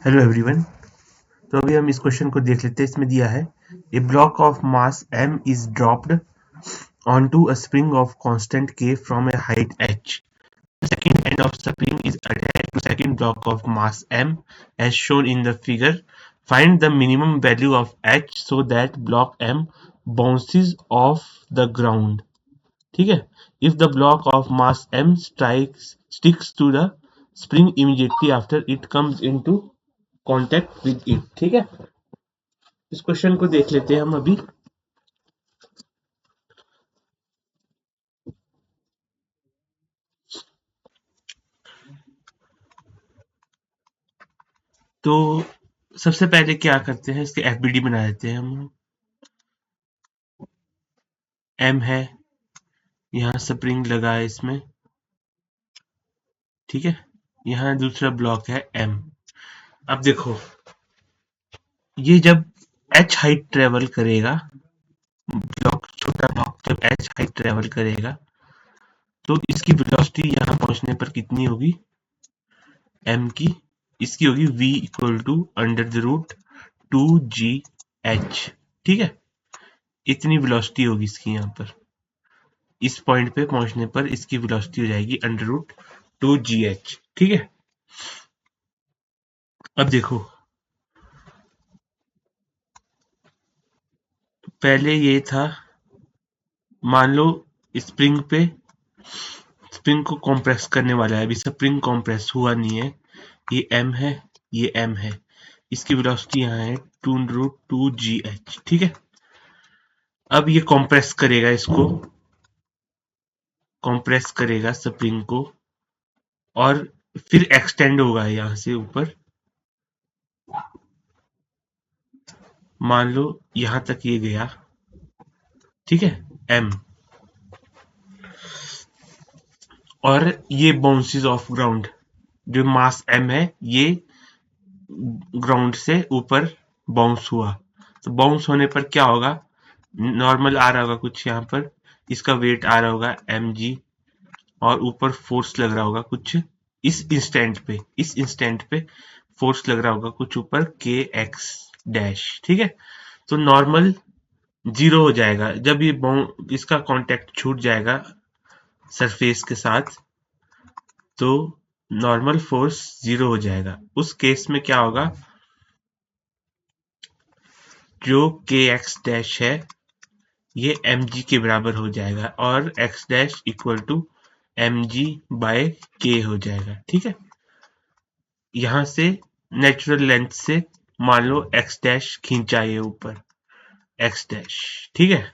Hello everyone. तो अभी हम इस क्वेश्चन को देख लेते हैं। इसमें दिया है a block of mass m is dropped onto a spring of constant k from a height h. The second end of spring is attached to second block of mass m as shown in the figure. Find the minimum value of h so that block m bounces off the ground. ठीक है। If the block of mass m sticks to the spring immediately after it comes into contact with it. ठीक है, इस question को देख लेते हैं हम अभी। तो सबसे पहले क्या करते हैं, इसके एफबीडी बना देते हैं हम। एम है, यहाँ स्प्रिंग लगा है इसमें, ठीक है। यहाँ दूसरा ब्लॉक है एम। अब देखो, ये जब एच हाइट ट्रेवल करेगा, ब्लॉक छोटा ब्लॉक जब एच हाइट ट्रेवल करेगा तो इसकी वेलोसिटी यहाँ पहुंचने पर कितनी होगी, एम की, इसकी होगी v equal to under the root 2gh। ठीक है, इतनी वेलोसिटी होगी इसकी। यहाँ पर इस पॉइंट पे पहुंचने पर इसकी वेलोसिटी हो जाएगी अंडर रूट 2gh। ठीक है, अब देखो, पहले ये था, मान लो स्प्रिंग पे, स्प्रिंग को कॉम्प्रेस करने वाला है। अभी स्प्रिंग कॉम्प्रेस हुआ नहीं है, ये m है, ये m है, इसकी वेलोसिटी यहाँ है 2√2gh। ठीक है, अब ये कॉम्प्रेस करेगा, इसको कॉम्प्रेस करेगा स्प्रिंग को, और फिर एक्सटेंड होगा यहां से ऊपर। मान लो यहां तक ये गया, ठीक है, m, और ये बाउंसेस ऑफ ग्राउंड, जो मास m है ये ग्राउंड से ऊपर बाउंस हुआ। तो बाउंस होने पर क्या होगा, नॉर्मल आ रहा होगा कुछ यहाँ पर, इसका वेट आ रहा होगा mg, और ऊपर फोर्स लग रहा होगा कुछ इस इंस्टेंट पे फोर्स लग रहा होगा कुछ ऊपर kx डैश। ठीक है, तो नॉर्मल जीरो हो जाएगा जब ये इसका कांटेक्ट छूट जाएगा सरफेस के साथ, तो नॉर्मल फोर्स जीरो हो जाएगा। उस केस में क्या होगा, जो के एक्स डैश है ये mg के बराबर हो जाएगा, और x dash equal to mg by k हो जाएगा। ठीक है, यहां से नेचुरल लेंथ से मान लो x डैश खींचा ये ऊपर, x डैश। ठीक है,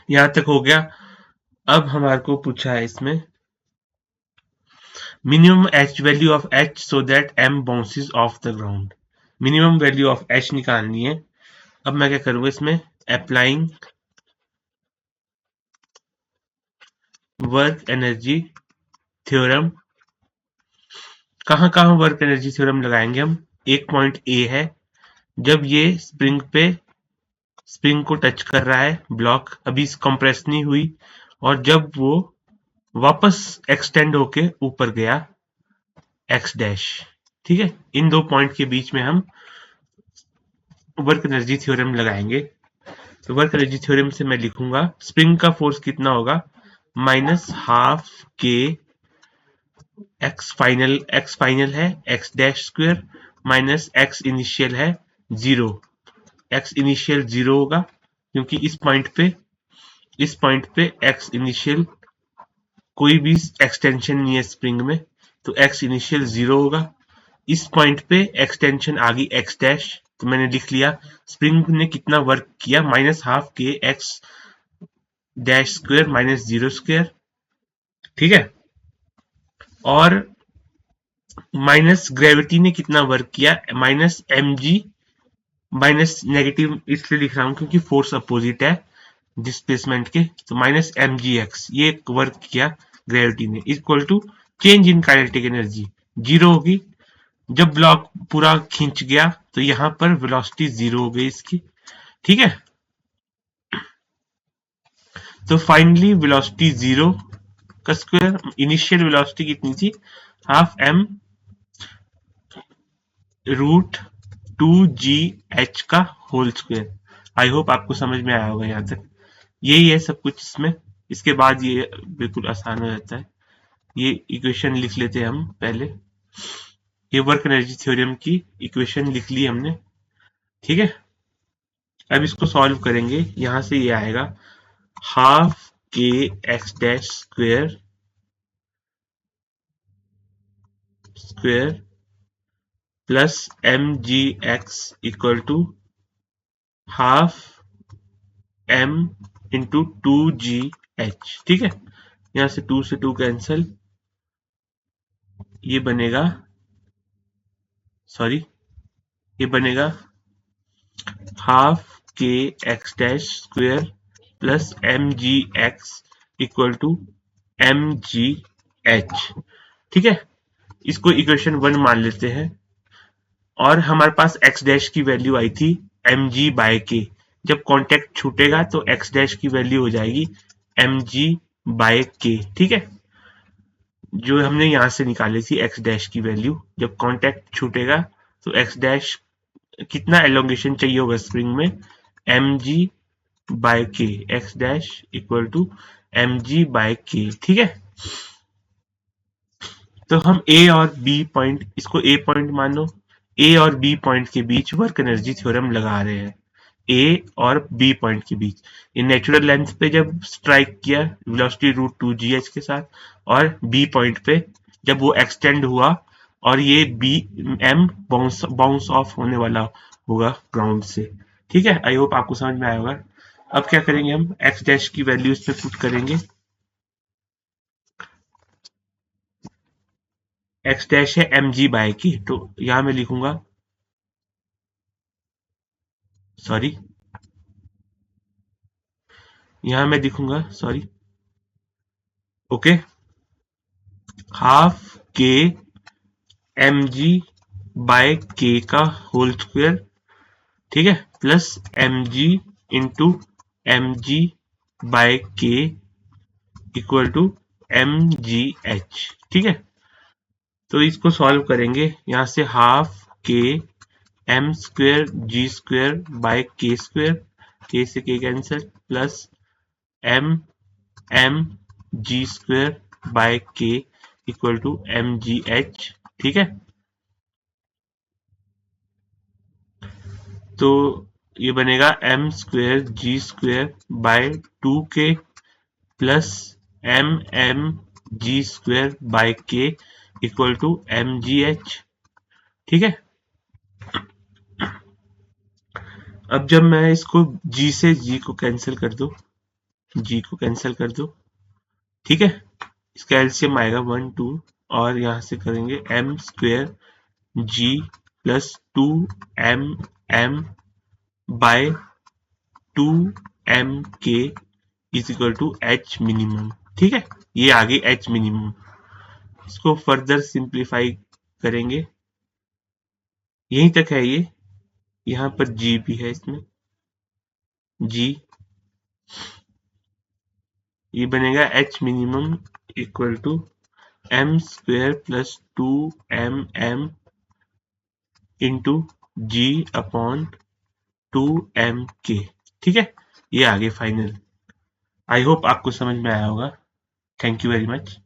यहां तक हो गया। अब हमारे को पूछा है इसमें minimum h value of h so that m bounces of the ground. Minimum value of h निकालनी है। अब मैं क्या करूंगा, इसमें अप्लाइंग वर्क एनर्जी थ्योरम। कहां कहां वर्क एनर्जी थ्योरम लगाएंगे हम, एक पॉइंट ए है, जब ये स्प्रिंग को टच कर रहा है, ब्लॉक अभी कंप्रेस नहीं हुई, और जब वो वापस एक्सटेंड होके ऊपर गया एक्स डैश। ठीक है, इन दो पॉइंट के बीच में हम वर्क एनर्जी थ्योरम लगाएंगे। तो वर्क एनर्जी थ्योरम से मैं लिखूंगा स्प्रिंग का फोर्स कितना होगा, -12 के एक्स फाइनल है x dash square minus x initial है 0। एक्स इनिशियल 0 होगा क्योंकि इस पॉइंट पे एक्स इनिशियल कोई भी एक्सटेंशन नहीं है स्प्रिंग में, तो एक्स इनिशियल 0 होगा। इस पॉइंट पे एक्सटेंशन आ गई एक्स डैश, तो मैंने लिख लिया स्प्रिंग ने कितना वर्क किया, -12 के X dash square minus 0 square. ठीक है, और माइनस ग्रेविटी ने कितना वर्क किया, -mg, माइनस नेगेटिव इसलिए लिख रहा हूं क्योंकि फोर्स अपोजिट है डिस्प्लेसमेंट के, तो -mgx ये वर्क किया ग्रेविटी ने, equal to change in kinetic energy 0 होगी। जब ब्लॉक पूरा खींच गया तो यहां पर वेलोसिटी 0 हो गई इसकी। ठीक है, तो फाइनली वेलोसिटी 0 का स्क्वायर, इनिशियल वेलोसिटी कितनी थी, हाफ m रूट 2GH का होल स्क्वायर। आई होप आपको समझ में आया होगा यहाँ तक। यही है सब कुछ इसमें। इसके बाद ये बिल्कुल आसान हो जाता है। ये इक्वेशन लिख लेते हैं हम पहले। ये वर्क एनर्जी थ्योरम की इक्वेशन लिख ली हमने। ठीक है, अब इसको सॉल्व करेंगे। यहां से ये आएगा half K X dash square square plus M G X equal to half M into 2GH। ठीक है, यहां से 2 से 2 कैंसल। ये बनेगा, सॉरी, ये बनेगा half K X dash square plus M G X equal to M G H. ठीक है, इसको इक्वेशन 1 मान लेते हैं। और हमारे पास एक्स डैश की वैल्यू आई थी एम जी बाय के। जब कांटेक्ट छूटेगा तो एक्स डैश की वैल्यू हो जाएगी एम जी बाय के। ठीक है, जो हमने यहां से निकाली थी एक्स डैश की वैल्यू, जब कांटेक्ट छूटेगा तो एक्स डैश कितना एलोंगेशन चाहिए होगा स्प्रिंग में, M ji by K. X dash equal to M G by K. ठीक है, तो हम ए और बी पॉइंट, इसको ए पॉइंट मानो, ए और बी पॉइंट के बीच वर्क एनर्जी थ्योरम लगा रहे हैं। ए और बी पॉइंट के बीच ये नेचुरल लेंथ पे जब स्ट्राइक किया वेलोसिटी रूट 2GH के साथ, और बी पॉइंट पे जब वो एक्सटेंड हुआ और ये बी एम बाउंस बाउंस ऑफ होने वाला होगा ग्राउंड से। ठीक है, आई होप आपको समझ में आया होगा। अब क्या करेंगे, हम एक्स डैश की वैल्यू इस पे पुट करेंगे। एक्स डैश है एम जी बाय की, तो यहां मैं लिखूंगा, सॉरी, यहां मैं लिखूंगा, sorry, okay, half k m ji by k का होल स्क्वायर। ठीक है, plus M g into m ji by k equal to M G H. ठीक है, तो इसको सॉल्व करेंगे। यहां से half k m square g square by k square, k से k cancel, plus m m g square by k equal to M G H. ठीक है, तो ये बनेगा m square g square by 2k plus m m g square by k equal to M G H. ठीक है, अब जब मैं इसको g से g को कैंसिल कर दूं, g को कैंसिल कर दूं, ठीक है, इसका एलसीएम आएगा 1 2, और यहां से करेंगे M square G plus 2 M by 2 m k is equal to H minimum. ठीक है, ये आ गई एच मिनिमम। इसको फर्दर सिंप्लीफाई करेंगे, यहीं तक है ये। यहाँ पर जी भी है इसमें, जी, ये बनेगा H minimum equal to M square plus 2 m into G upon 2 m k। ठीक है, ये आगे फाइनल। आई होप आपको समझ में आया होगा। Thank you very much.